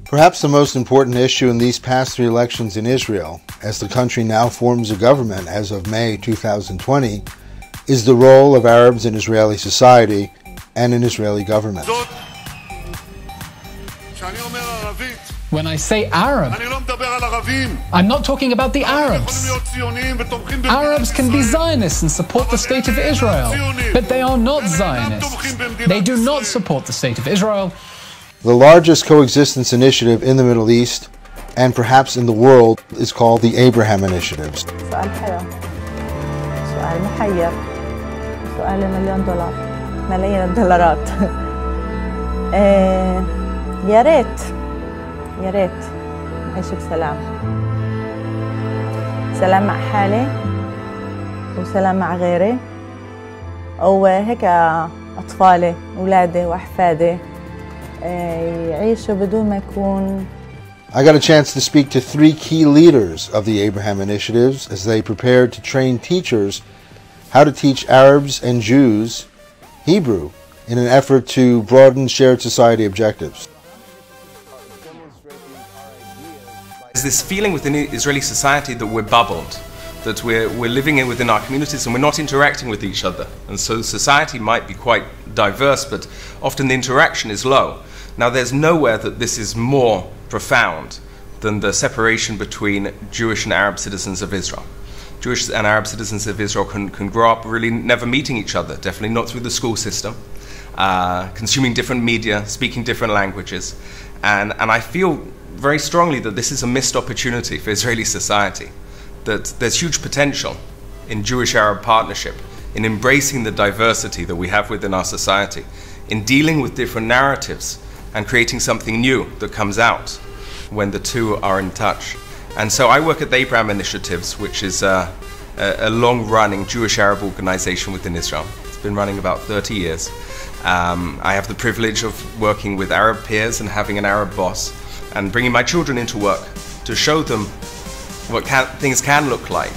Perhaps the most important issue in these past three elections in Israel, as the country now forms a government as of May 2020, is the role of Arabs in Israeli society and in Israeli government. When I say Arab, I'm not talking about the Arabs. Arabs can be Zionists and support the State of Israel, but they are not Zionists. They do not support the State of Israel. The largest coexistence initiative in the Middle East, and perhaps in the world, is called the Abraham Initiatives. سؤال حلو. سؤال محير. سؤال ملايين الدولارات. يا ريت نعيش بسلام. سلام مع حالي وسلام مع غيري. وهيك أطفالي أولادي وأحفادي يعيشوا بدون ما يكون. I got a chance to speak to three key leaders of the Abraham Initiatives as they prepared to train teachers how to teach Arabs and Jews Hebrew in an effort to broaden shared society objectives. There's this feeling within Israeli society that we're bubbled, that we're living within our communities and we're not interacting with each other. And so society might be quite diverse, but often the interaction is low. Now, there's nowhere that this is more profound than the separation between Jewish and Arab citizens of Israel. Jewish and Arab citizens of Israel can grow up really never meeting each other, definitely not through the school system, consuming different media, speaking different languages. And I feel very strongly that this is a missed opportunity for Israeli society, that there's huge potential in Jewish-Arab partnership, in embracing the diversity that we have within our society, in dealing with different narratives and creating something new that comes out when the two are in touch. And so I work at the Abraham Initiatives, which is a long-running Jewish-Arab organization within Israel. It's been running about 30 years. I have the privilege of working with Arab peers and having an Arab boss and bringing my children into work to show them what things can look like,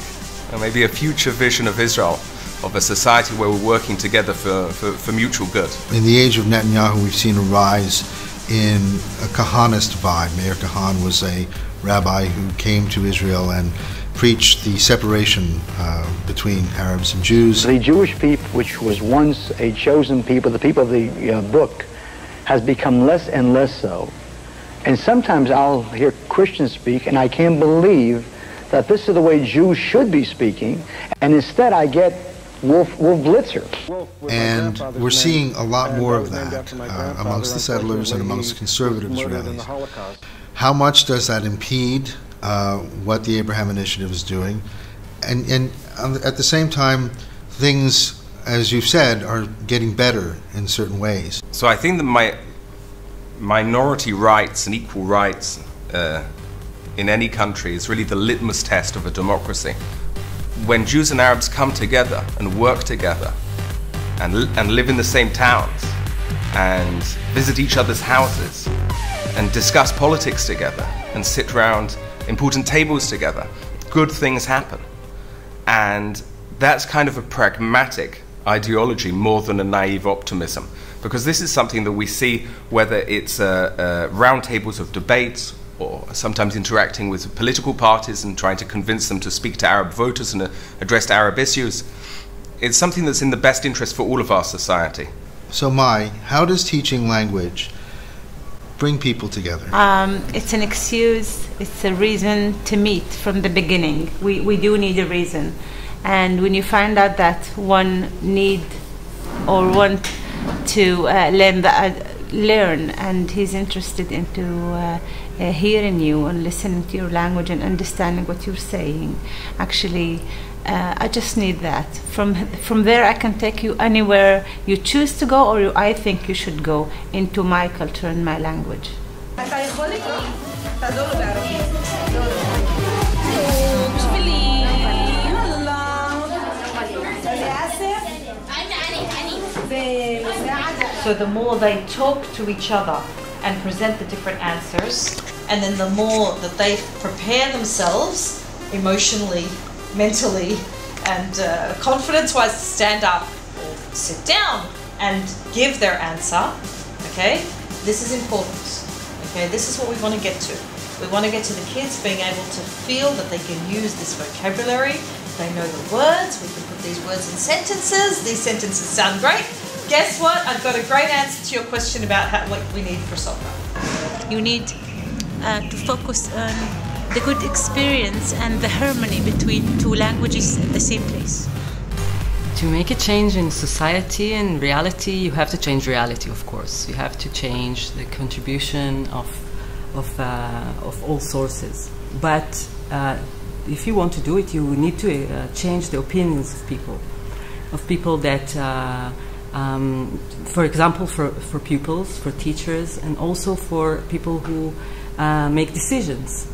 and maybe a future vision of Israel, of a society where we're working together for mutual good. In the age of Netanyahu, we've seen a rise in a Kahanist vibe. Meir Kahan was a rabbi who came to Israel and preached the separation between Arabs and Jews. The Jewish people, which was once a chosen people, the people of the book, has become less and less so. And sometimes I'll hear Christians speak, and I can't believe that this is the way Jews should be speaking, and instead I get Wolf Blitzer. And we're seeing a lot more of that amongst the settlers and amongst conservative Israelis. How much does that impede what the Abraham Initiative is doing? And at the same time, things, as you've said, are getting better in certain ways. So I think that minority rights and equal rights in any country is really the litmus test of a democracy. When Jews and Arabs come together and work together and live in the same towns and visit each other's houses and discuss politics together and sit around important tables together, good things happen. And that's kind of a pragmatic ideology more than a naive optimism, because this is something that we see whether it's round tables of debates or sometimes interacting with political parties and trying to convince them to speak to Arab voters and address Arab issues. It's something that's in the best interest for all of our society. So Mai, how does teaching language bring people together? It's an excuse, it's a reason to meet from the beginning. We do need a reason. And when you find out that one need or want to learn and he's interested into hearing you and listening to your language and understanding what you're saying, actually I just need that. From there I can take you anywhere you choose to go or I think you should go into my culture and my language. So the more they talk to each other and present the different answers, and then the more that they prepare themselves emotionally, mentally, and confidence-wise to stand up or sit down and give their answer, okay? This is important, Okay, this is what we want to get to. We want to get to the kids being able to feel that they can use this vocabulary. They know the words. We can put these words in sentences. These sentences sound great. Guess what? I've got a great answer to your question about what we need for soccer. You need to focus on the good experience and the harmony between two languages in the same place. To make a change in society and reality, you have to change reality, of course. You have to change the contribution of all sources. But if you want to do it, you need to change the opinions of people that, for example, for pupils, for teachers, and also for people who make decisions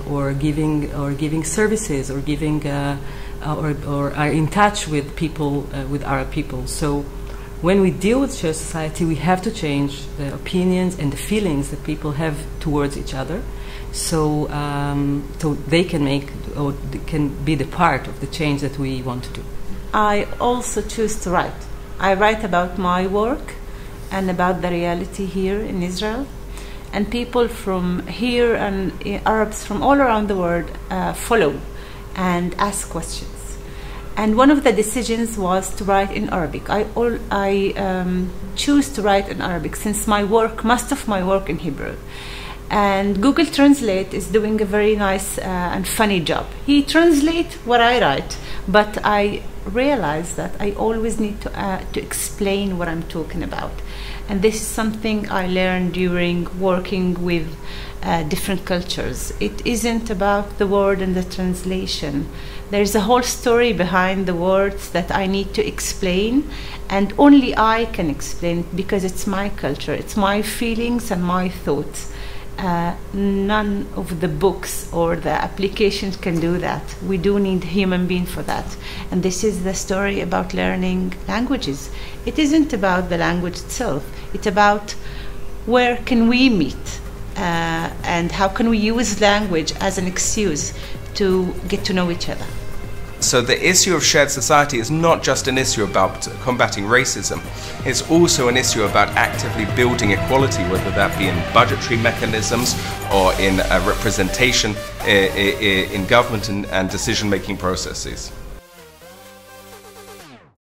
or giving services or giving. Or are in touch with people, with Arab people. So when we deal with shared society, we have to change the opinions and the feelings that people have towards each other, so they can make or they can be the part of the change that we want to do. I also choose to write. I write about my work and about the reality here in Israel, and people from here and Arabs from all around the world follow and ask questions. And one of the decisions was to write in Arabic. I choose to write in Arabic since most of my work in Hebrew. And Google Translate is doing a very nice and funny job. He translates what I write, but I realize that I always need to explain what I'm talking about. And this is something I learned during working with different cultures. It isn't about the word and the translation. There's a whole story behind the words that I need to explain, and only I can explain it because it's my culture, it's my feelings and my thoughts. None of the books or the applications can do that. We do need a human being for that. And this is the story about learning languages. It isn't about the language itself. It's about where can we meet and how can we use language as an excuse to get to know each other. So the issue of shared society is not just an issue about combating racism, it's also an issue about actively building equality, whether that be in budgetary mechanisms or in representation in government and decision-making processes.